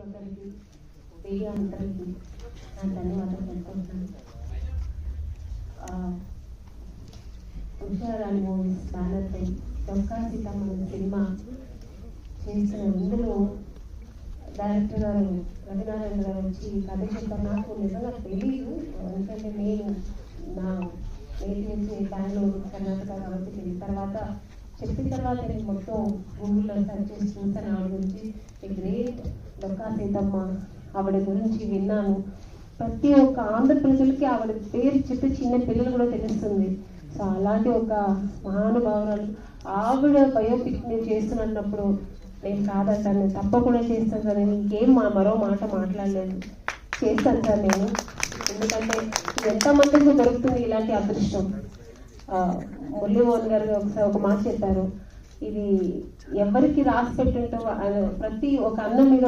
ఒక్కరికి మీడియా అందరికీ నా ధన్యవాదాలు తెలుపుతున్నాను. ఉషారాణి మూవీస్ బ్యానర్ పై డొక్కా సీతమ్మ సినిమా చేసిన ఇందులో డైరెక్టర్ గారు రవినారాయణ గారు వచ్చి కథ చెప్తారు. నాకు నిజంగా తెలియదు, ఎందుకంటే నేను నా నేటివ్ బెంగళూరు కర్ణాటక కాబట్టి తెలియదు. తర్వాత చెప్పిన తర్వాత నేను మొత్తం గూగుల్లో సెర్చ్ చేసి చూసాను. ఆవిడ గురించి గ్రేట్ డొక్కా సీతమ్మ ఆవిడ గురించి విన్నాను. ప్రతి ఒక్క ఆంధ్ర ప్రజలకి ఆవిడ పేరు చెప్పి చిన్న పిల్లలు కూడా తెలుస్తుంది. సో అలాంటి ఒక మహానుభావురాలు ఆవిడ బయోపిక్ నేను చేస్తున్నప్పుడు నేను కాదంటాను, నేను తప్పకుండా చేస్తాను సార్. నేను ఇంకేం మరో మాట మాట్లాడలేదు, చేస్తాను సార్ నేను. ఎందుకంటే ఎంతమందికి దొరుకుతుంది ఇలాంటి అదృష్టం. మురళీమోహన్ గారు ఒకసారి ఒక మాట చెప్పారు, ఇది ఎవరికి రాసి పెట్టింటో ప్రతి ఒక అన్నం మీద